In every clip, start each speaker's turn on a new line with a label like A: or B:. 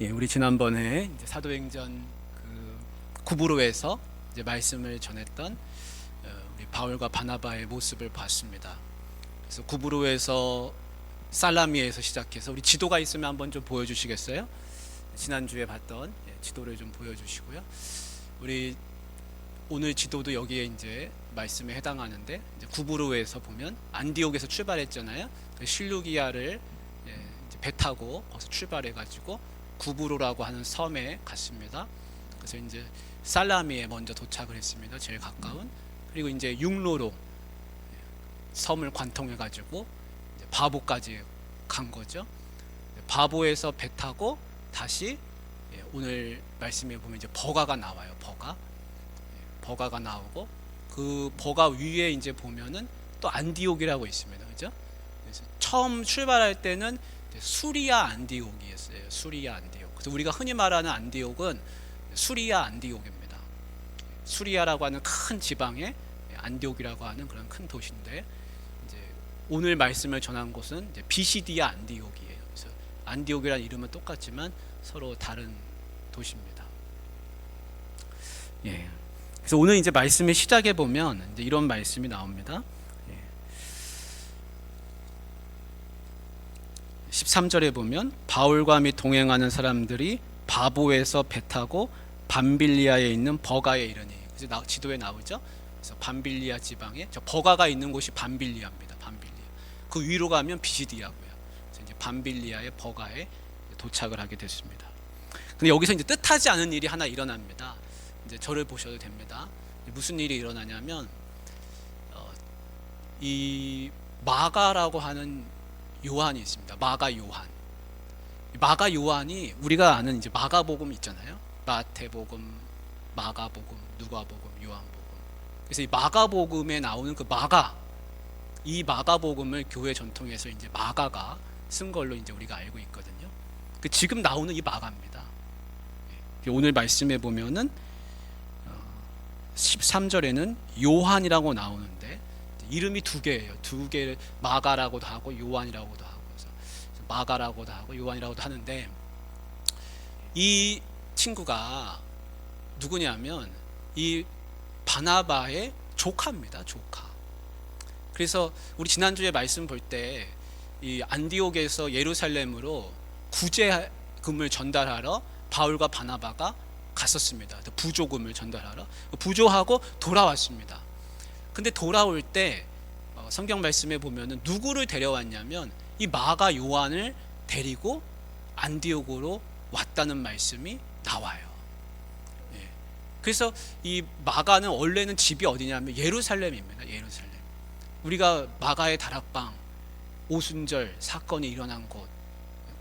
A: 예, 우리 지난번에 이제 사도행전 구브로에서 이제 말씀을 전했던 우리 바울과 바나바의 모습을 봤습니다. 그래서 구브로에서 살라미에서 시작해서 우리 지도가 있으면 한번 좀 보여주시겠어요? 지난주에 봤던 지도를 좀 보여주시고요. 우리 오늘 지도도 여기에 이제 말씀에 해당하는데, 이제 구브로에서 보면 안디옥에서 출발했잖아요. 실루기아를 이제 배 타고 거기서 출발해가지고 구브로라고 하는 섬에 갔습니다. 그래서 이제 살라미에 먼저 도착을 했습니다. 제일 가까운. 그리고 이제 육로로 섬을 관통해가지고 바보까지 간 거죠. 바보에서 배 타고 다시 오늘 말씀에 보면 이제 버가가 나와요. 버가가 나오고 그 버가 위에 이제 보면은 또 안디옥이라고 있습니다. 그죠? 그래서 처음 출발할 때는 수리아 안디옥이었어요. 수리아 안디옥. 그래서 우리가 흔히 말하는 안디옥은 수리아 안디옥입니다. 수리아라고 하는 큰 지방에 안디옥이라고 하는 그런 큰 도시인데, 이제 오늘 말씀을 전한 곳은 이제 비시디아 안디옥이에요. 그래서 안디옥이라는 이름은 똑같지만 서로 다른 도시입니다. 예. 그래서 오늘 이제 말씀의 시작에 보면 이제 이런 말씀이 나옵니다. 13절에 보면 바울과 및 동행하는 사람들이 바보에서 배 타고 밤빌리아에 있는 버가에 이르니. 그래서 지도에 나오죠. 그래서 밤빌리아 지방에 저 버가가 있는 곳이 밤빌리아입니다. 밤빌리아. 그 위로 가면 비시디아고요. 그래서 이제 밤빌리아의 버가에 도착을 하게 됐습니다. 근데 여기서 이제 뜻하지 않은 일이 하나 일어납니다. 이제 저를 보셔도 됩니다. 무슨 일이 일어나냐면 이 마가라고 하는 요한이 있습니다. 마가 요한이 우리가 아는 이제 마가복음 있잖아요. 마태복음, 마가복음, 누가복음, 요한복음. 그래서 이 마가복음에 나오는 이 마가복음을 교회 전통에서 이제 마가가 쓴 걸로 이제 우리가 알고 있거든요. 지금 나오는 이 마가입니다. 오늘 말씀에 보면은 13절에는 요한이라고 나오는데 이름이 두 개예요. 두 개를 마가라고도 하고 요한이라고도 하고, 그래서 마가라고도 하고 요한이라고도 하는데, 이 친구가 누구냐면 이 바나바의 조카입니다. 조카. 그래서 우리 지난주에 말씀 볼 때 이 안디옥에서 예루살렘으로 구제금을 전달하러 바울과 바나바가 갔었습니다. 부조금을 전달하러 부조하고 돌아왔습니다. 근데 돌아올 때 성경 말씀에 보면은 누구를 데려왔냐면 이 마가 요한을 데리고 안디옥으로 왔다는 말씀이 나와요. 그래서 이 마가는 원래는 집이 어디냐면 예루살렘입니다. 예루살렘. 우리가 마가의 다락방 오순절 사건이 일어난 곳,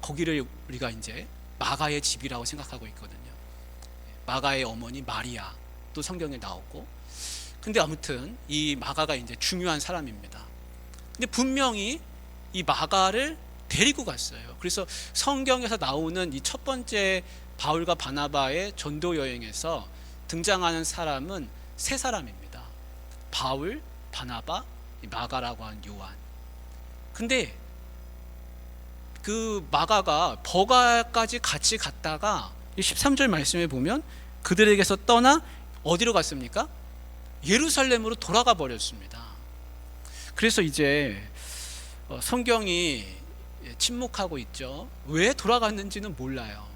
A: 거기를 우리가 이제 마가의 집이라고 생각하고 있거든요. 마가의 어머니 마리아 또 성경에 나오고. 근데 아무튼 이 마가가 이제 중요한 사람입니다. 근데 분명히 이 마가를 데리고 갔어요. 그래서 성경에서 나오는 이 첫 번째 바울과 바나바의 전도 여행에서 등장하는 사람은 세 사람입니다. 바울, 바나바, 마가라고 하는 요한. 근데 그 마가가 버가까지 같이 갔다가 13절 말씀에 보면 그들에게서 떠나 어디로 갔습니까? 예루살렘으로 돌아가 버렸습니다. 그래서 이제 성경이 침묵하고 있죠. 왜 돌아갔는지는 몰라요.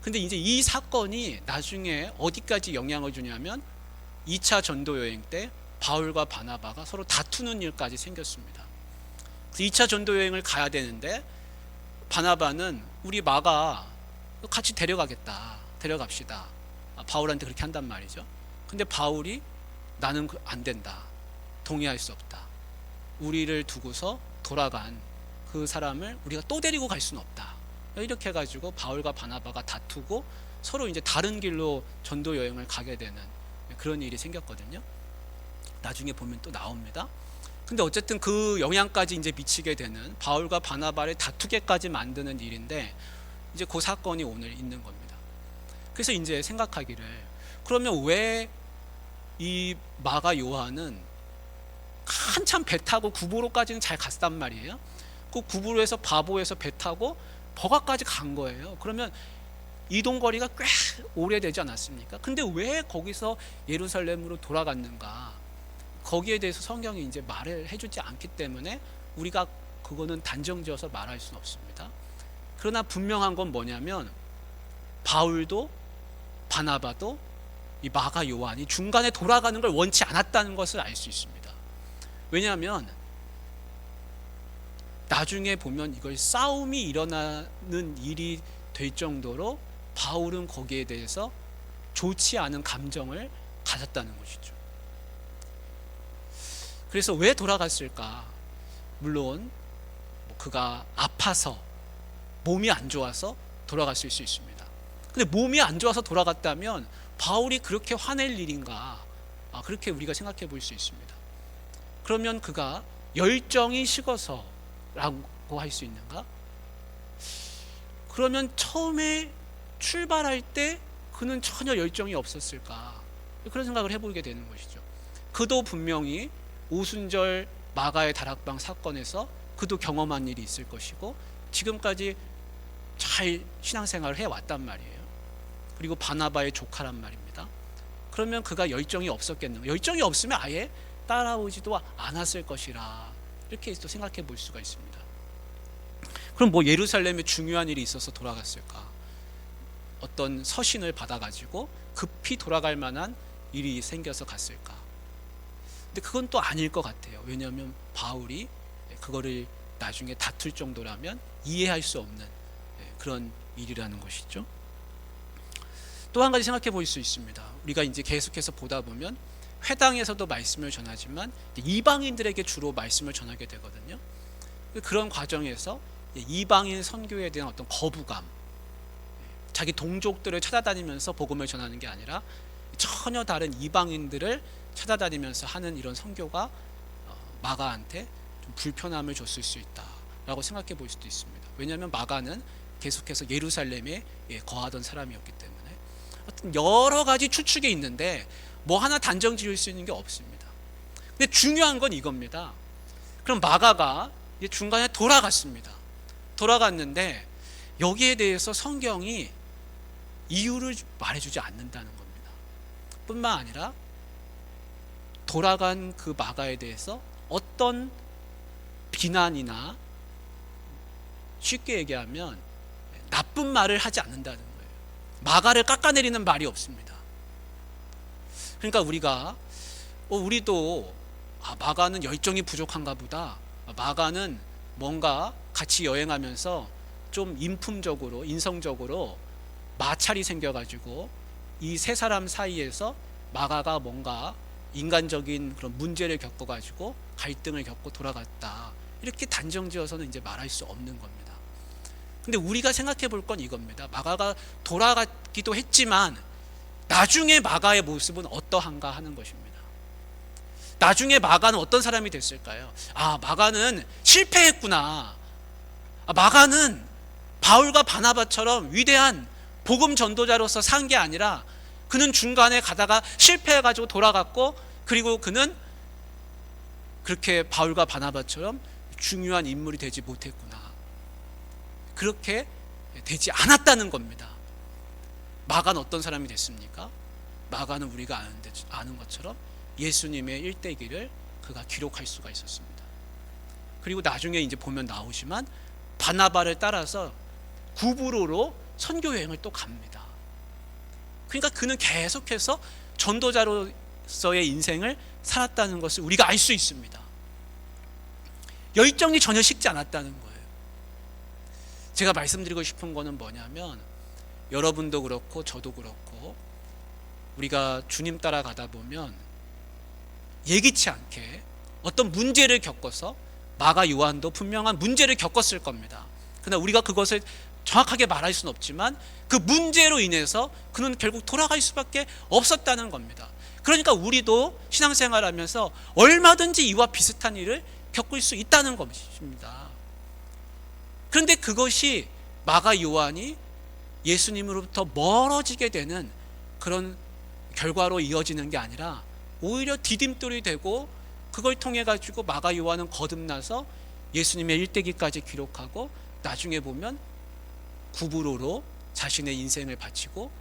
A: 근데 이제 이 사건이 나중에 어디까지 영향을 주냐면 2차 전도 여행 때 바울과 바나바가 서로 다투는 일까지 생겼습니다. 2차 전도 여행을 가야 되는데 바나바는 우리 마가 같이 데려갑시다. 바울한테 그렇게 한단 말이죠. 근데 바울이 나는 안 된다. 동의할 수 없다. 우리를 두고서 돌아간 그 사람을 우리가 또 데리고 갈 수는 없다. 이렇게 해가지고 바울과 바나바가 다투고 서로 이제 다른 길로 전도 여행을 가게 되는 그런 일이 생겼거든요. 나중에 보면 또 나옵니다. 근데 어쨌든 그 영향까지 이제 미치게 되는, 바울과 바나바를 다투게까지 만드는 일인데, 이제 그 사건이 오늘 있는 겁니다. 그래서 이제 생각하기를, 그러면 왜 이 마가 요한은 한참 배 타고 구브로까지는 잘 갔단 말이에요. 그 구브로에서 바보에서 배 타고 버가까지 간 거예요. 그러면 이동 거리가 꽤 오래되지 않았습니까? 근데 왜 거기서 예루살렘으로 돌아갔는가? 거기에 대해서 성경이 이제 말을 해주지 않기 때문에 우리가 그거는 단정지어서 말할 수는 없습니다. 그러나 분명한 건 뭐냐면 바울도 바나바도 이 마가 요한이 중간에 돌아가는 걸 원치 않았다는 것을 알 수 있습니다. 왜냐하면 나중에 보면 이걸 싸움이 일어나는 일이 될 정도로 바울은 거기에 대해서 좋지 않은 감정을 가졌다는 것이죠. 그래서 왜 돌아갔을까? 물론 그가 아파서 몸이 안 좋아서 돌아갔을 수 있습니다. 근데 몸이 안 좋아서 돌아갔다면 바울이 그렇게 화낼 일인가? 그렇게 우리가 생각해 볼 수 있습니다. 그러면 그가 열정이 식어서 라고 할 수 있는가? 그러면 처음에 출발할 때 그는 전혀 열정이 없었을까? 그런 생각을 해보게 되는 것이죠. 그도 분명히 오순절 마가의 다락방 사건에서 그도 경험한 일이 있을 것이고 지금까지 잘 신앙생활을 해왔단 말이에요. 그리고 바나바의 조카란 말입니다. 그러면 그가 열정이 없었겠는가? 열정이 없으면 아예 따라오지도 않았을 것이라 이렇게 또 생각해 볼 수가 있습니다. 그럼 뭐 예루살렘에 중요한 일이 있어서 돌아갔을까? 어떤 서신을 받아가지고 급히 돌아갈 만한 일이 생겨서 갔을까? 근데 그건 또 아닐 것 같아요. 왜냐하면 바울이 그거를 나중에 다툴 정도라면 이해할 수 없는 그런 일이라는 것이죠. 또 한 가지 생각해 볼 수 있습니다. 우리가 이제 계속해서 보다 보면 회당에서도 말씀을 전하지만 이방인들에게 주로 말씀을 전하게 되거든요. 그런 과정에서 이방인 선교에 대한 어떤 거부감, 자기 동족들을 찾아다니면서 복음을 전하는 게 아니라 전혀 다른 이방인들을 찾아다니면서 하는 이런 선교가 마가한테 좀 불편함을 줬을 수 있다라고 생각해 볼 수도 있습니다. 왜냐하면 마가는 계속해서 예루살렘에 거하던 사람이었기 때문에 하여튼 여러 가지 추측이 있는데 뭐 하나 단정 지을 수 있는 게 없습니다. 근데 중요한 건 이겁니다. 그럼 마가가 중간에 돌아갔습니다. 돌아갔는데 여기에 대해서 성경이 이유를 말해주지 않는다는 겁니다. 뿐만 아니라 돌아간 그 마가에 대해서 어떤 비난이나 쉽게 얘기하면 나쁜 말을 하지 않는다는 거예요. 마가를 깎아내리는 말이 없습니다. 그러니까 우리도 마가는 열정이 부족한가 보다. 마가는 뭔가 같이 여행하면서 좀 인품적으로 인성적으로 마찰이 생겨가지고 이 세 사람 사이에서 마가가 뭔가 인간적인 그런 문제를 겪어가지고 갈등을 겪고 돌아갔다. 이렇게 단정지어서는 이제 말할 수 없는 겁니다. 근데 우리가 생각해 볼 건 이겁니다. 마가가 돌아갔기도 했지만 나중에 마가의 모습은 어떠한가 하는 것입니다. 나중에 마가는 어떤 사람이 됐을까요? 마가는 실패했구나. 마가는 바울과 바나바처럼 위대한 복음 전도자로서 산 게 아니라 그는 중간에 가다가 실패해가지고 돌아갔고 그리고 그는 그렇게 바울과 바나바처럼 중요한 인물이 되지 못했구나. 그렇게 되지 않았다는 겁니다. 마가는 어떤 사람이 됐습니까? 마가는 우리가 아는 것처럼 예수님의 일대기를 그가 기록할 수가 있었습니다. 그리고 나중에 이제 보면 나오지만 바나바를 따라서 구브로로 선교 여행을 또 갑니다. 그러니까 그는 계속해서 전도자로서의 인생을 살았다는 것을 우리가 알 수 있습니다. 열정이 전혀 식지 않았다는 거예요. 제가 말씀드리고 싶은 거는 뭐냐면 여러분도 그렇고 저도 그렇고 우리가 주님 따라가다 보면 예기치 않게 어떤 문제를 겪어서 마가 요한도 분명한 문제를 겪었을 겁니다. 그러나 우리가 그것을 정확하게 말할 수는 없지만 그 문제로 인해서 그는 결국 돌아갈 수밖에 없었다는 겁니다. 그러니까 우리도 신앙생활하면서 얼마든지 이와 비슷한 일을 겪을 수 있다는 것입니다. 그런데 그것이 마가 요한이 예수님으로부터 멀어지게 되는 그런 결과로 이어지는 게 아니라 오히려 디딤돌이 되고 그걸 통해 가지고 마가 요한은 거듭나서 예수님의 일대기까지 기록하고 나중에 보면 구브로로 자신의 인생을 바치고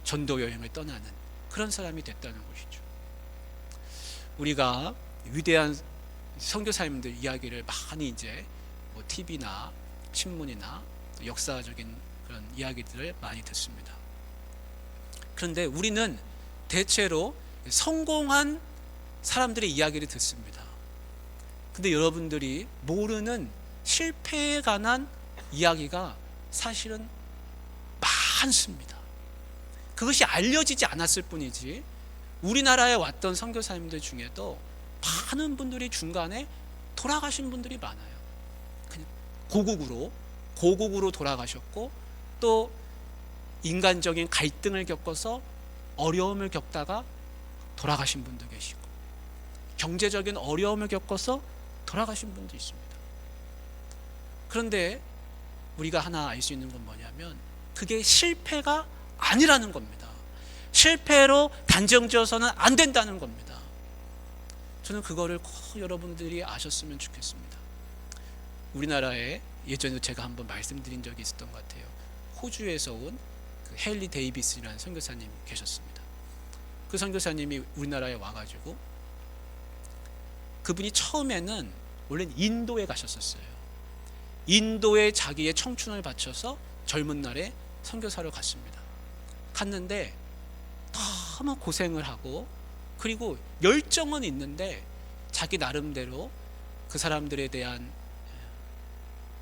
A: 전도 여행을 떠나는 그런 사람이 됐다는 것이죠. 우리가 위대한 선교사님들 이야기를 많이 이제 뭐 TV나 신문이나 역사적인 그런 이야기들을 많이 듣습니다. 그런데 우리는 대체로 성공한 사람들의 이야기를 듣습니다. 근데 여러분들이 모르는 실패에 관한 이야기가 사실은 많습니다. 그것이 알려지지 않았을 뿐이지 우리나라에 왔던 선교사님들 중에도 많은 분들이 중간에 돌아가신 분들이 많아요. 고국으로 돌아가셨고, 또 인간적인 갈등을 겪어서 어려움을 겪다가 돌아가신 분도 계시고, 경제적인 어려움을 겪어서 돌아가신 분도 있습니다. 그런데 우리가 하나 알 수 있는 건 뭐냐면 그게 실패가 아니라는 겁니다. 실패로 단정지어서는 안 된다는 겁니다. 저는 그거를 꼭 여러분들이 아셨으면 좋겠습니다. 우리나라에 예전에 제가 한번 말씀드린 적이 있었던 것 같아요. 호주에서 온 그 헨리 데이비스라는 선교사님이 계셨습니다. 그 선교사님이 우리나라에 와가지고 그분이 처음에는 원래는 인도에 가셨었어요. 인도에 자기의 청춘을 바쳐서 젊은 날에 선교사를 갔습니다. 갔는데 너무 고생을 하고, 그리고 열정은 있는데 자기 나름대로 그 사람들에 대한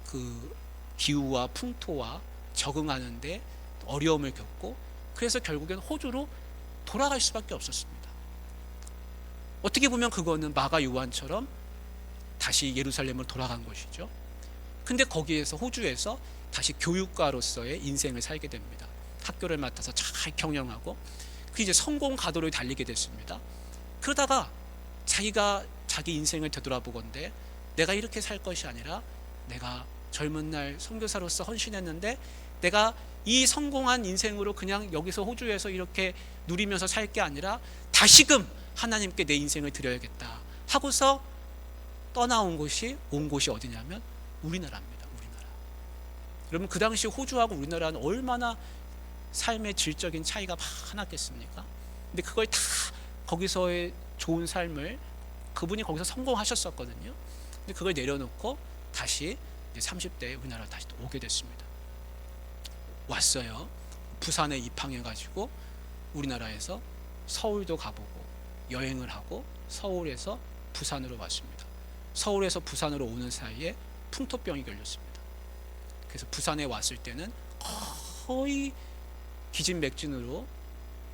A: 그 기후와 풍토와 적응하는데 어려움을 겪고, 그래서 결국엔 호주로 돌아갈 수밖에 없었습니다. 어떻게 보면 그거는 마가 요한처럼 다시 예루살렘으로 돌아간 것이죠. 근데 거기에서, 호주에서 다시 교육가로서의 인생을 살게 됩니다. 학교를 맡아서 잘 경영하고, 그 이제 성공 가도를 달리게 됐습니다. 그러다가 자기가 자기 인생을 되돌아보건대 내가 이렇게 살 것이 아니라 내가 젊은 날 선교사로서 헌신했는데 내가 이 성공한 인생으로 그냥 여기서 호주에서 이렇게 누리면서 살 게 아니라 다시금 하나님께 내 인생을 드려야겠다 하고서 떠나온 곳이, 온 곳이 어디냐면 우리나라입니다. 우리나라. 여러분, 그 당시 호주하고 우리나라는 얼마나 삶의 질적인 차이가 많았겠습니까? 근데 그걸 다, 거기서의 좋은 삶을, 그분이 거기서 성공하셨었거든요. 근데 그걸 내려놓고 다시 이제 30대에 우리나라로 다시 또 오게 됐습니다. 왔어요. 부산에 입항해가지고 우리나라에서 서울도 가보고 여행을 하고 서울에서 부산으로 왔습니다. 서울에서 부산으로 오는 사이에 풍토병이 걸렸습니다. 그래서 부산에 왔을 때는 거의 기진맥진으로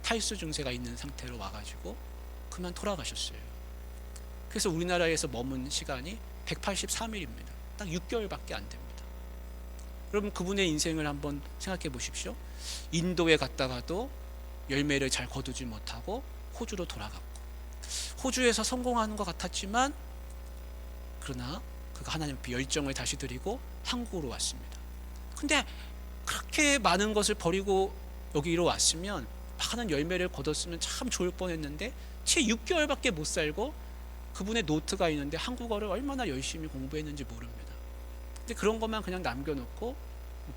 A: 탈수 증세가 있는 상태로 와가지고 그만 돌아가셨어요. 그래서 우리나라에서 머문 시간이 183일입니다. 딱 6개월밖에 안 됩니다. 여러분, 그분의 인생을 한번 생각해 보십시오. 인도에 갔다가도 열매를 잘 거두지 못하고 호주로 돌아갔고, 호주에서 성공하는 것 같았지만 그러나 그가 하나님 앞에 열정을 다시 드리고 한국으로 왔습니다. 근데 그렇게 많은 것을 버리고 여기로 왔으면 많은 열매를 거뒀으면 참 좋을 뻔했는데 채 6개월밖에 못 살고 그분의 노트가 있는데 한국어를 얼마나 열심히 공부했는지 모릅니다. 근데 그런 것만 그냥 남겨놓고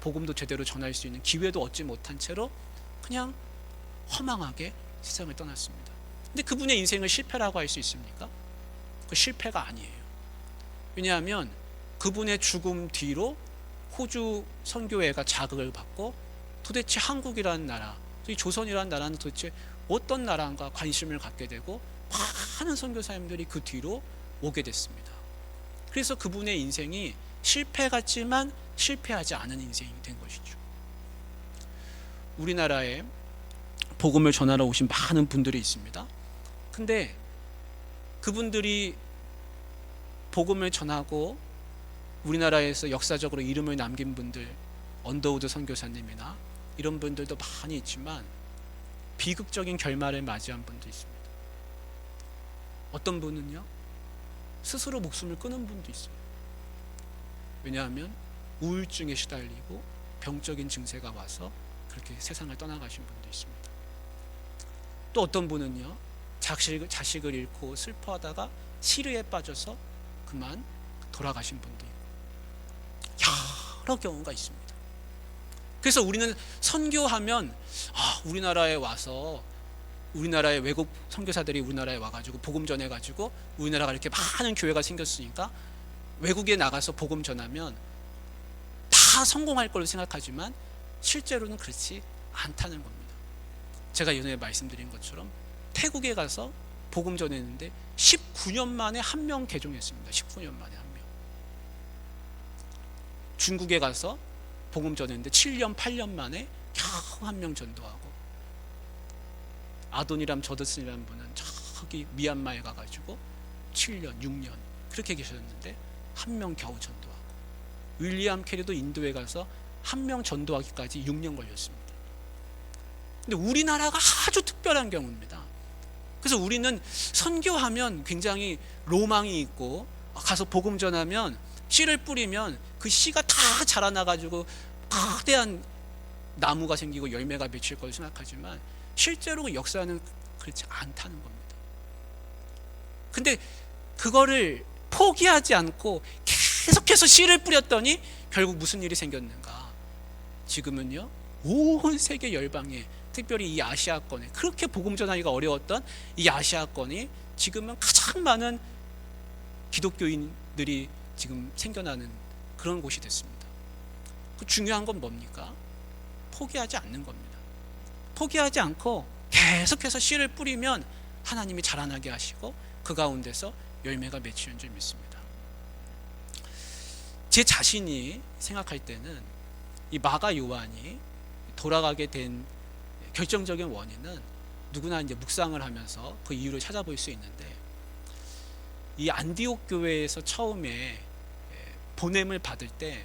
A: 복음도 제대로 전할 수 있는 기회도 얻지 못한 채로 그냥 허망하게 세상을 떠났습니다. 근데 그분의 인생을 실패라고 할 수 있습니까? 그 실패가 아니에요. 왜냐하면 그분의 죽음 뒤로 호주 선교회가 자극을 받고 도대체 한국이라는 나라, 이 조선이라는 나라는 도대체 어떤 나라인가 관심을 갖게 되고 많은 선교사님들이 그 뒤로 오게 됐습니다. 그래서 그분의 인생이 실패 같지만 실패하지 않은 인생이 된 것이죠. 우리나라에 복음을 전하러 오신 많은 분들이 있습니다. 근데 그분들이 복음을 전하고 우리나라에서 역사적으로 이름을 남긴 분들, 언더우드 선교사님이나 이런 분들도 많이 있지만 비극적인 결말을 맞이한 분도 있습니다. 어떤 분은요, 스스로 목숨을 끊은 분도 있어요. 왜냐하면 우울증에 시달리고 병적인 증세가 와서 그렇게 세상을 떠나가신 분도 있습니다. 또 어떤 분은요, 자식을 잃고 슬퍼하다가 시르에 빠져서 그만 돌아가신 분도 있고 여러 경우가 있습니다. 그래서 우리는 선교하면 우리나라에 와서 우리나라의 외국 선교사들이 우리나라에 와가지고 복음 전해가지고 우리나라가 이렇게 많은 교회가 생겼으니까 외국에 나가서 복음 전하면 다 성공할 걸로 생각하지만 실제로는 그렇지 않다는 겁니다. 제가 예전에 말씀드린 것처럼 태국에 가서 복음 전했는데 19년 만에 한 명 개종했습니다. 19년 만에 한 명. 중국에 가서 복음 전했는데 7년 8년 만에 겨우 한 명 전도하고, 아도니람 저더슨이라는 분은 저기 미얀마에 가가지고 7년 6년 그렇게 계셨는데 한 명 겨우 전도하고, 윌리엄 캐리도 인도에 가서 한 명 전도하기까지 6년 걸렸습니다. 근데 우리나라가 아주 특별한 경우입니다. 그래서 우리는 선교하면 굉장히 로망이 있고, 가서 복음 전하면 씨를 뿌리면 그 씨가 다 자라나가지고 거대한 나무가 생기고 열매가 맺힐 걸 생각하지만 실제로 그 역사는 그렇지 않다는 겁니다. 근데 그거를 포기하지 않고 계속해서 씨를 뿌렸더니 결국 무슨 일이 생겼는가? 지금은요, 온 세계 열방에, 특별히 이 아시아권에, 그렇게 복음 전하기가 어려웠던 이 아시아권이 지금은 가장 많은 기독교인들이 지금 생겨나는 그런 곳이 됐습니다. 그 중요한 건 뭡니까? 포기하지 않는 겁니다. 포기하지 않고 계속해서 씨를 뿌리면 하나님이 자라나게 하시고 그 가운데서 열매가 맺히는 줄 믿습니다. 제 자신이 생각할 때는 이 마가 요한이 돌아가게 된 결정적인 원인은 누구나 이제 묵상을 하면서 그 이유를 찾아볼 수 있는데, 이 안디옥 교회에서 처음에 보냄을 받을 때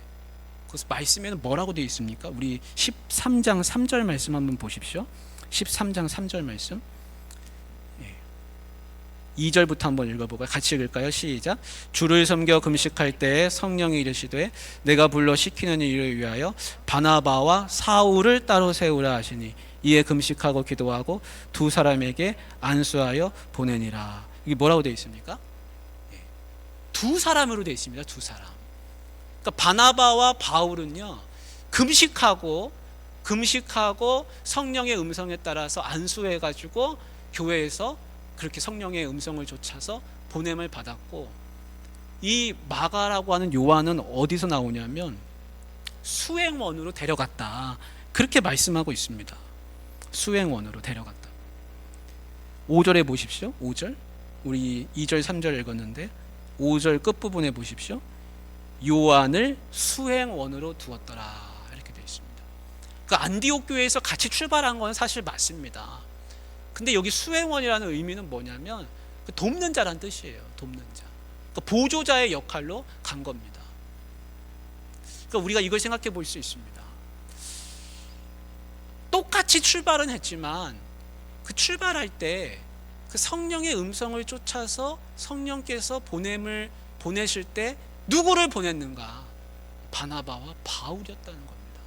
A: 그 말씀에는 뭐라고 되어 있습니까? 우리 13장 3절 말씀 한번 보십시오. 13장 3절 말씀 2절부터 한번 읽어볼까요? 같이 읽을까요? 시작. 주를 섬겨 금식할 때에 성령이 이르시되 내가 불러 시키는 일을 위하여 바나바와 사울을 따로 세우라 하시니 이에 금식하고 기도하고 두 사람에게 안수하여 보내니라. 이게 뭐라고 되어 있습니까? 두 사람으로 되어 있습니다. 두 사람. 그러니까 바나바와 바울은요, 금식하고 성령의 음성에 따라서 안수해가지고 교회에서 그렇게 성령의 음성을 좇아서 보냄을 받았고, 이 마가라고 하는 요한은 어디서 나오냐면 수행원으로 데려갔다, 그렇게 말씀하고 있습니다. 수행원으로 데려갔다. 5절에 보십시오. 5절, 우리 2절 3절 읽었는데 5절 끝부분에 보십시오. 요한을 수행원으로 두었더라, 이렇게 되어 있습니다. 그러니까 안디옥 교회에서 같이 출발한 건 사실 맞습니다. 근데 여기 수행원이라는 의미는 뭐냐면 돕는 자란 뜻이에요. 돕는 자. 그러니까 보조자의 역할로 간 겁니다. 그러니까 우리가 이걸 생각해 볼 수 있습니다. 똑같이 출발은 했지만 그 출발할 때 그 성령의 음성을 쫓아서 성령께서 보냄을 보내실 때 누구를 보냈는가? 바나바와 바울이었다는 겁니다.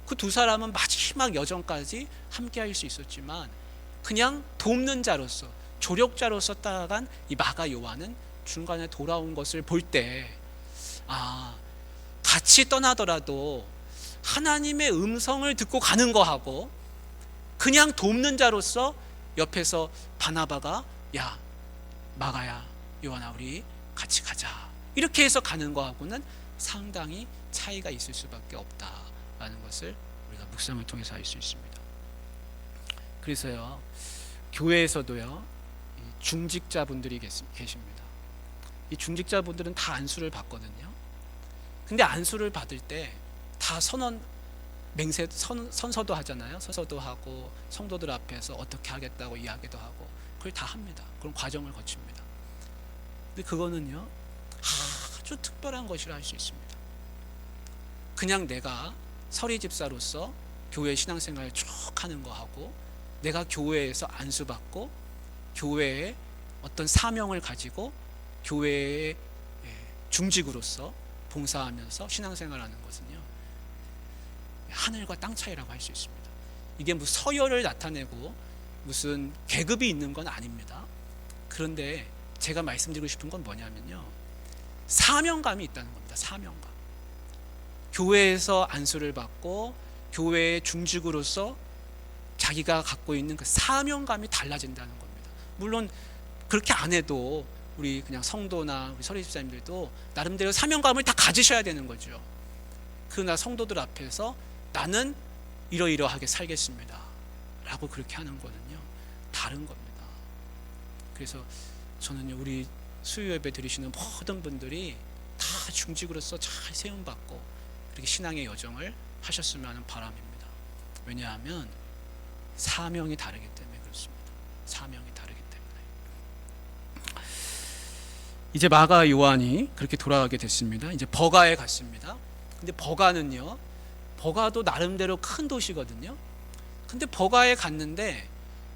A: 그 두 사람은 마지막 여정까지 함께 할 수 있었지만 그냥 돕는 자로서, 조력자로서 따라간 이 마가 요한은 중간에 돌아온 것을 볼 때, 같이 떠나더라도 하나님의 음성을 듣고 가는 거하고 그냥 돕는 자로서 옆에서 바나바가 야, 마가야, 요한아, 우리 같이 가자, 이렇게 해서 가는 거하고는 상당히 차이가 있을 수밖에 없다라는 것을 우리가 묵상을 통해서 알 수 있습니다. 그래서요, 교회에서도요, 중직자분들이 계십니다. 이 중직자분들은 다 안수를 받거든요. 근데 안수를 받을 때 다 선서도 하잖아요. 선서도 하고 성도들 앞에서 어떻게 하겠다고 이야기도 하고 그걸 다 합니다. 그런 과정을 거칩니다. 근데 그거는요, 아주 특별한 것이라 할 수 있습니다. 그냥 내가 서리 집사로서 교회 신앙생활 쭉 하는 거하고, 내가 교회에서 안수받고 교회에 어떤 사명을 가지고 교회의 중직으로서 봉사하면서 신앙생활하는 것은요, 하늘과 땅 차이라고 할 수 있습니다. 이게 무슨 서열을 나타내고 무슨 계급이 있는 건 아닙니다. 그런데 제가 말씀드리고 싶은 건 뭐냐면요, 사명감이 있다는 겁니다. 사명감. 교회에서 안수를 받고 교회의 중직으로서 자기가 갖고 있는 그 사명감이 달라진다는 겁니다. 물론 그렇게 안 해도 우리 그냥 성도나 우리 서리집사님들도 나름대로 사명감을 다 가지셔야 되는 거죠. 그러나 성도들 앞에서 나는 이러이러하게 살겠습니다 라고 그렇게 하는 거는요 다른 겁니다. 그래서 저는 우리 수요 예배 드리시는 모든 분들이 다 중직으로서 잘 세움받고 그렇게 신앙의 여정을 하셨으면 하는 바람입니다. 왜냐하면 사명이 다르기 때문에 그렇습니다. 사명이 다르기 때문에. 이제 마가 요한이 그렇게 돌아가게 됐습니다. 이제 버가에 갔습니다. 근데 버가는요, 버가도 나름대로 큰 도시거든요. 근데 버가에 갔는데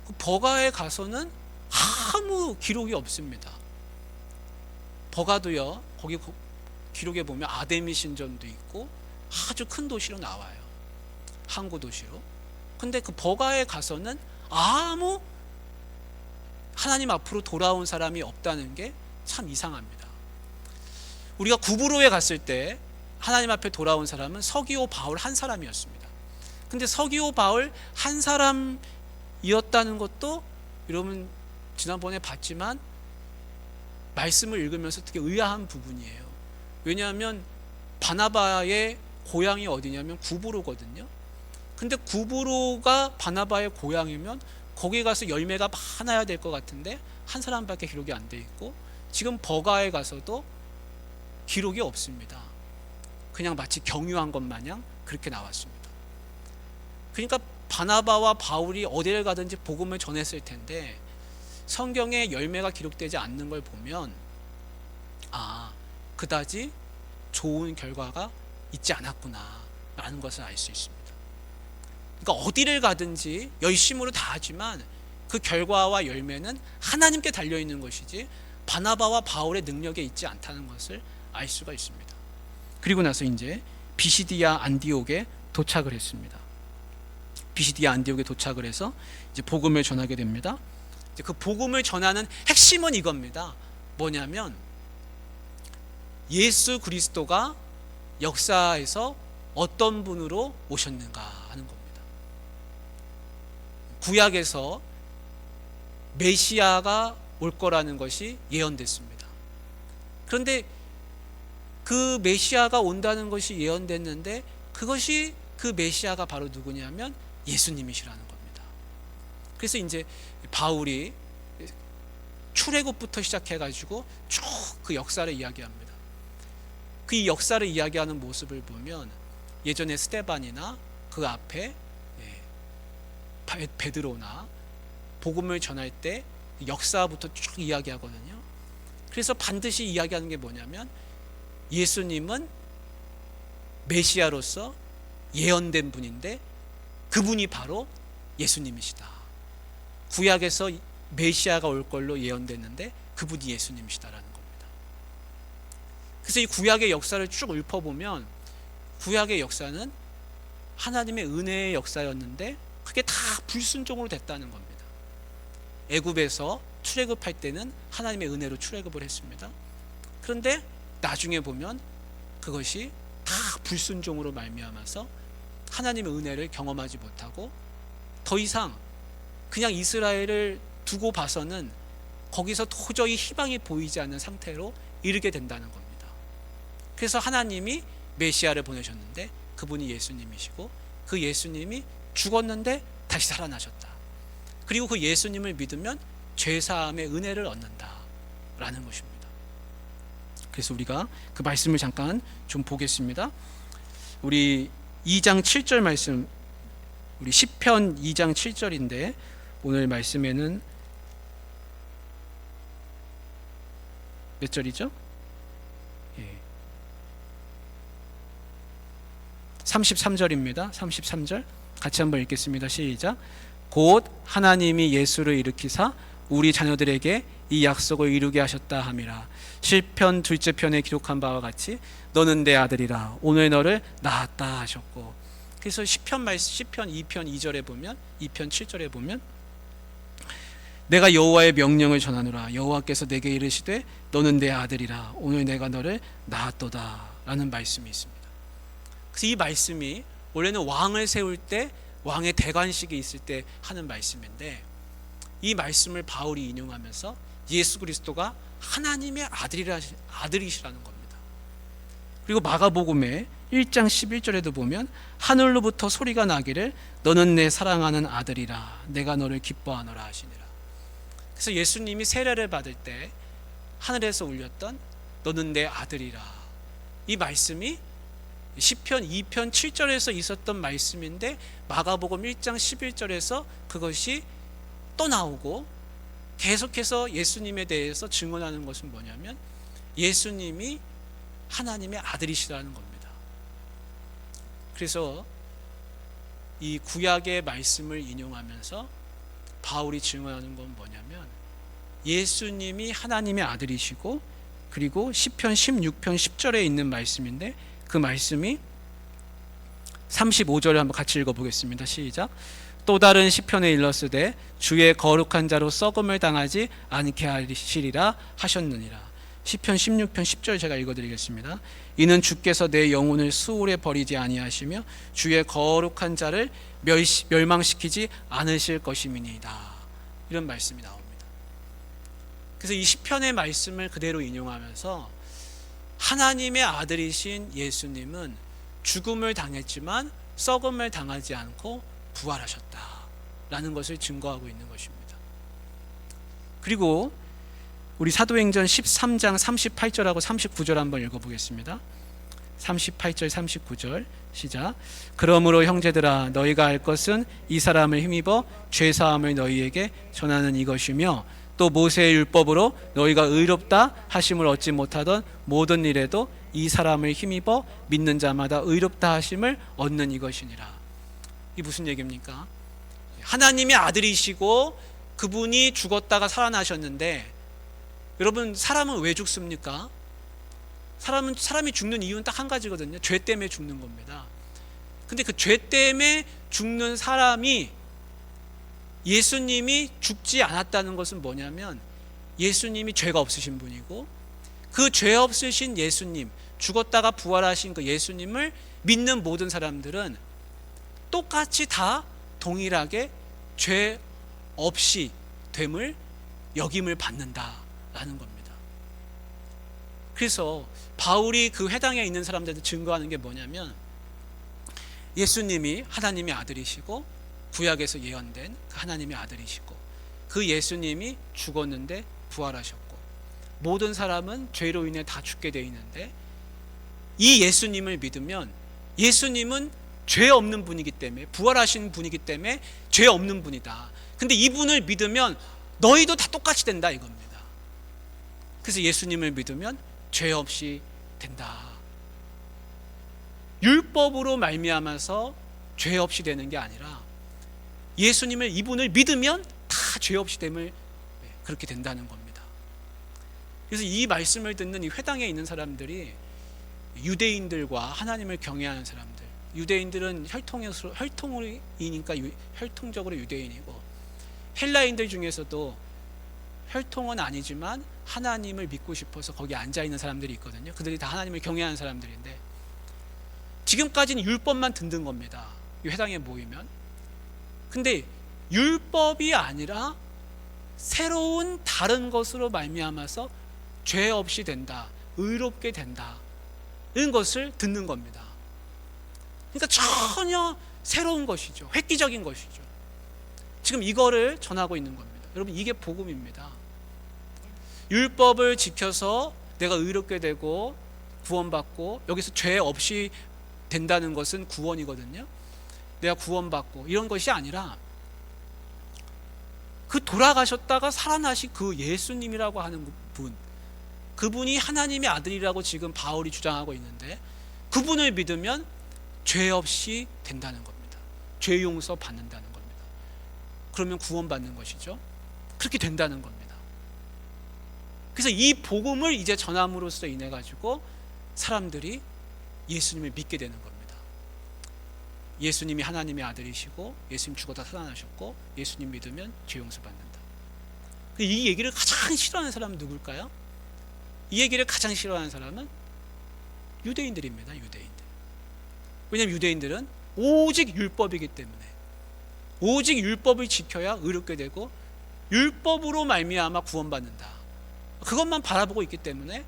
A: 그 버가에 가서는 아무 기록이 없습니다. 버가도요, 거기 기록에 보면 아데미 신전도 있고 아주 큰 도시로 나와요. 항구 도시로. 근데 그 버가에 가서는 아무 하나님 앞으로 돌아온 사람이 없다는 게 참 이상합니다. 우리가 구브로에 갔을 때 하나님 앞에 돌아온 사람은 서기오 바울 한 사람이었습니다. 근데 서기오 바울 한 사람이었다는 것도 여러분 지난번에 봤지만 말씀을 읽으면서 되게 의아한 부분이에요. 왜냐하면 바나바의 고향이 어디냐면 구브로거든요. 근데 구브로가 바나바의 고향이면 거기 가서 열매가 많아야 될 것 같은데 한 사람밖에 기록이 안 돼 있고, 지금 버가에 가서도 기록이 없습니다. 그냥 마치 경유한 것 마냥 그렇게 나왔습니다. 그러니까 바나바와 바울이 어디를 가든지 복음을 전했을 텐데 성경에 열매가 기록되지 않는 걸 보면 그다지 좋은 결과가 있지 않았구나 라는 것을 알 수 있습니다. 그러니까 어디를 가든지 열심으로 다 하지만 그 결과와 열매는 하나님께 달려있는 것이지 바나바와 바울의 능력에 있지 않다는 것을 알 수가 있습니다. 그리고 나서 이제 비시디아 안디옥에 도착을 했습니다. 비시디아 안디옥에 도착을 해서 이제 복음을 전하게 됩니다. 이제 그 복음을 전하는 핵심은 이겁니다. 뭐냐면 예수 그리스도가 역사에서 어떤 분으로 오셨는가 하는 겁니다. 구약에서 메시아가 올 거라는 것이 예언됐습니다. 그런데 그 메시아가 온다는 것이 예언됐는데 그것이 그 메시아가 바로 누구냐면 예수님이시라는 겁니다. 그래서 이제 바울이 출애굽부터 시작해가지고 쭉 그 역사를 이야기합니다. 그 역사를 이야기하는 모습을 보면 예전에 스데반이나 그 앞에 베드로나 복음을 전할 때 역사부터 쭉 이야기하거든요. 그래서 반드시 이야기하는 게 뭐냐면 예수님은 메시아로서 예언된 분인데 그분이 바로 예수님이시다. 구약에서 메시아가 올 걸로 예언됐는데 그분이 예수님이시다라는 겁니다. 그래서 이 구약의 역사를 쭉 읊어보면 구약의 역사는 하나님의 은혜의 역사였는데 그게 다 불순종으로 됐다는 겁니다. 애굽에서 출애굽할 때는 하나님의 은혜로 출애굽을 했습니다. 그런데 나중에 보면 그것이 다 불순종으로 말미암아서 하나님의 은혜를 경험하지 못하고 더 이상 그냥 이스라엘을 두고 봐서는 거기서 도저히 희망이 보이지 않는 상태로 이르게 된다는 겁니다. 그래서 하나님이 메시아를 보내셨는데 그분이 예수님이시고 그 예수님이 죽었는데 다시 살아나셨다. 그리고 그 예수님을 믿으면 죄사함의 은혜를 얻는다라는 것입니다. 그래서 우리가 그 말씀을 잠깐 좀 보겠습니다. 우리 2장 7절 말씀, 우리 시편 2장 7절인데 오늘 말씀에는 몇 절이죠? 33절입니다. 33절 같이 한번 읽겠습니다. 시작. 곧 하나님이 예수를 일으키사 우리 자녀들에게 이 약속을 이루게 하셨다 함이라. 시편 둘째 편에 기록한 바와 같이 너는 내 아들이라 오늘 너를 낳았다 하셨고. 그래서 시편 2편 2절에 보면 2편 7절에 보면 내가 여호와의 명령을 전하노라 여호와께서 내게 이르시되 너는 내 아들이라 오늘 내가 너를 낳았도다 라는 말씀이 있습니다. 그래서 이 말씀이 원래는 왕을 세울 때 왕의 대관식이 있을 때 하는 말씀인데, 이 말씀을 바울이 인용하면서 예수 그리스도가 하나님의 아들이시라는 겁니다. 그리고 마가복음에 1장 11절에도 보면 하늘로부터 소리가 나기를 너는 내 사랑하는 아들이라 내가 너를 기뻐하노라 하시니라. 그래서 예수님이 세례를 받을 때 하늘에서 울렸던 너는 내 아들이라, 이 말씀이 시편 2편 7절에서 있었던 말씀인데 마가복음 1장 11절에서 그것이 또 나오고 계속해서 예수님에 대해서 증언하는 것은 뭐냐면 예수님이 하나님의 아들이시라는 겁니다. 그래서 이 구약의 말씀을 인용하면서 바울이 증언하는 건 뭐냐면 예수님이 하나님의 아들이시고, 그리고 시편 16편 10절에 있는 말씀인데 그 말씀이 35절을 한번 같이 읽어보겠습니다. 시작. 또 다른 시편에 일렀으되 주의 거룩한 자로 썩음을 당하지 않게 하시리라 하셨느니라. 시편 16편 10절 제가 읽어드리겠습니다. 이는 주께서 내 영혼을 수울에 버리지 아니하시며 주의 거룩한 자를 멸망시키지 않으실 것임이니이다. 이런 말씀이 나옵니다. 그래서 이 시편의 말씀을 그대로 인용하면서 하나님의 아들이신 예수님은 죽음을 당했지만 썩음을 당하지 않고 부활하셨다라는 것을 증거하고 있는 것입니다. 그리고 우리 사도행전 13장 38절하고 39절 한번 읽어보겠습니다. 38절 39절 시작. 그러므로 형제들아 너희가 알 것은 이 사람을 힘입어 죄사함을 너희에게 전하는 이것이며 또 모세의 율법으로 너희가 의롭다 하심을 얻지 못하던 모든 일에도 이 사람을 힘입어 믿는 자마다 의롭다 하심을 얻는 이것이니라. 이게 무슨 얘기입니까? 하나님의 아들이시고 그분이 죽었다가 살아나셨는데, 여러분 사람은 왜 죽습니까? 사람이 죽는 이유는 딱 한 가지거든요. 죄 때문에 죽는 겁니다. 근데 그 죄 때문에 죽는 사람이 예수님이 죽지 않았다는 것은 뭐냐면 예수님이 죄가 없으신 분이고 그 죄 없으신 예수님, 죽었다가 부활하신 그 예수님을 믿는 모든 사람들은 똑같이 다 동일하게 죄 없이 됨을 여김을 받는다라는 겁니다. 그래서 바울이 그 회당에 있는 사람들한테 증거하는 게 뭐냐면 예수님이 하나님의 아들이시고 구약에서 예언된 그 하나님의 아들이시고 그 예수님이 죽었는데 부활하셨고 모든 사람은 죄로 인해 다 죽게 되어 있는데 이 예수님을 믿으면 예수님은 죄 없는 분이기 때문에, 부활하신 분이기 때문에 죄 없는 분이다. 근데 이분을 믿으면 너희도 다 똑같이 된다 이겁니다. 그래서 예수님을 믿으면 죄 없이 된다. 율법으로 말미암아서 죄 없이 되는 게 아니라 예수님을, 이분을 믿으면 다 죄 없이 됨을 그렇게 된다는 겁니다. 그래서 이 말씀을 듣는 이 회당에 있는 사람들이 유대인들과 하나님을 경외하는 사람들, 유대인들은 혈통이니까 혈통적으로 유대인이고 헬라인들 중에서도 혈통은 아니지만 하나님을 믿고 싶어서 거기 앉아있는 사람들이 있거든요. 그들이 다 하나님을 경외하는 사람들인데 지금까지는 율법만 듣는 겁니다. 이 회당에 모이면. 근데 율법이 아니라 새로운 다른 것으로 말미암아서 죄 없이 된다, 의롭게 된다, 이런 것을 듣는 겁니다. 그러니까 전혀 새로운 것이죠. 획기적인 것이죠. 지금 이거를 전하고 있는 겁니다. 여러분 이게 복음입니다. 율법을 지켜서 내가 의롭게 되고 구원받고 여기서 죄 없이 된다는 것은 구원이거든요. 내가 구원받고 이런 것이 아니라 그 돌아가셨다가 살아나신 그 예수님이라고 하는 분, 그분이 하나님의 아들이라고 지금 바울이 주장하고 있는데 그분을 믿으면 죄 없이 된다는 겁니다. 죄 용서 받는다는 겁니다. 그러면 구원받는 것이죠. 그렇게 된다는 겁니다. 그래서 이 복음을 이제 전함으로써 인해 가지고 사람들이 예수님을 믿게 되는 겁니다. 예수님이 하나님의 아들이시고 예수님 죽었다 살아나셨고 예수님 믿으면 죄 용서 받는다. 이 얘기를 가장 싫어하는 사람은 누굴까요? 이 얘기를 가장 싫어하는 사람은 유대인들입니다. 유대인들. 왜냐하면 유대인들은 오직 율법이기 때문에, 오직 율법을 지켜야 의롭게 되고 율법으로 말미암아 구원받는다, 그것만 바라보고 있기 때문에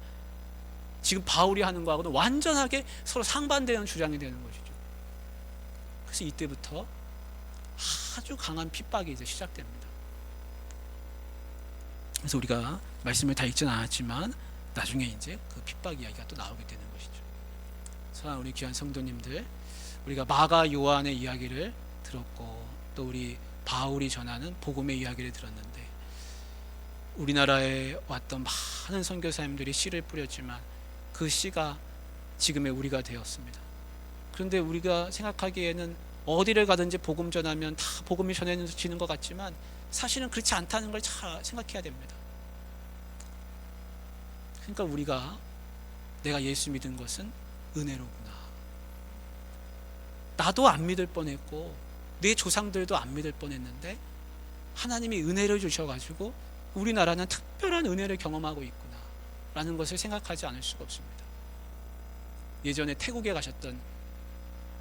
A: 지금 바울이 하는 거하고는 완전하게 서로 상반되는 주장이 되는 것이죠. 그래서 이때부터 아주 강한 핍박이 이제 시작됩니다. 그래서 우리가 말씀을 다 읽지는 않았지만 나중에 이제 그 핍박 이야기가 또 나오게 되는 것이죠. 사랑하는 우리 귀한 성도님들, 우리가 마가 요한의 이야기를 들었고 또 우리 바울이 전하는 복음의 이야기를 들었는데, 우리나라에 왔던 많은 선교사님들이 씨를 뿌렸지만 그 씨가 지금의 우리가 되었습니다. 그런데 우리가 생각하기에는 어디를 가든지 복음 전하면 다 복음이 전해지는 것 같지만 사실은 그렇지 않다는 걸 잘 생각해야 됩니다. 그러니까 우리가 내가 예수 믿은 것은 은혜로구나, 나도 안 믿을 뻔했고 내 조상들도 안 믿을 뻔했는데 하나님이 은혜를 주셔가지고 우리나라는 특별한 은혜를 경험하고 있구나 라는 것을 생각하지 않을 수가 없습니다. 예전에 태국에 가셨던,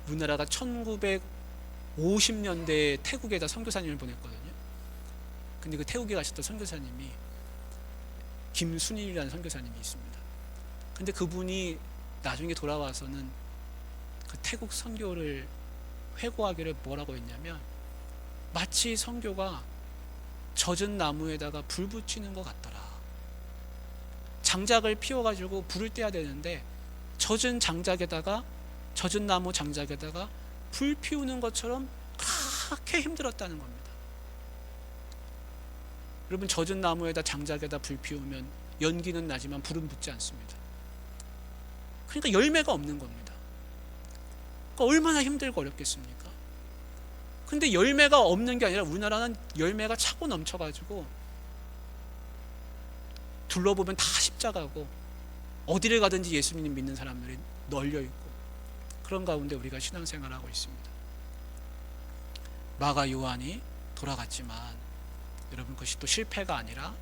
A: 우리나라가 1950년대에 태국에다 선교사님을 보냈거든요. 근데 그 태국에 가셨던 선교사님이 김순일이라는 선교사님이 있습니다. 근데 그분이 나중에 돌아와서는 그 태국 선교를 회고하기를 뭐라고 했냐면, 마치 선교가 젖은 나무에다가 불 붙이는 것 같더라. 장작을 피워가지고 불을 떼야 되는데 젖은 나무 장작에다가 불 피우는 것처럼 그렇게 힘들었다는 겁니다. 여러분, 젖은 나무에다 장작에다 불 피우면 연기는 나지만 불은 붙지 않습니다. 그러니까 열매가 없는 겁니다. 그러니까 얼마나 힘들고 어렵겠습니까? 근데 열매가 없는 게 아니라 우리나라는 열매가 차고 넘쳐가지고 둘러보면 다 십자가고 어디를 가든지 예수님 믿는 사람들이 널려있고, 그런 가운데 우리가 신앙생활을 하고 있습니다. 마가 요한이 돌아갔지만 여러분, 그것이 또 실패가 아니라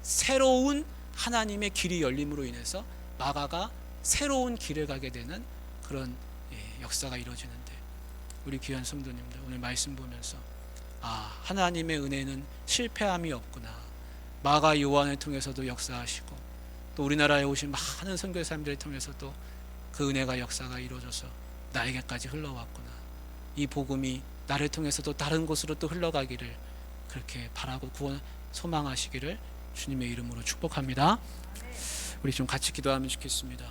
A: 새로운 하나님의 길이 열림으로 인해서 마가가 새로운 길을 가게 되는 그런 역사가 이루어지는데, 우리 귀한 성도님들, 오늘 말씀 보면서 하나님의 은혜는 실패함이 없구나, 마가 요한을 통해서도 역사하시고 또 우리나라에 오신 많은 선교사님들을 통해서도 그 은혜가 역사가 이루어져서 나에게까지 흘러왔구나, 이 복음이 나를 통해서도 다른 곳으로 또 흘러가기를 그렇게 바라고 구원 소망하시기를 주님의 이름으로 축복합니다. 우리 좀 같이 기도하면 좋겠습니다.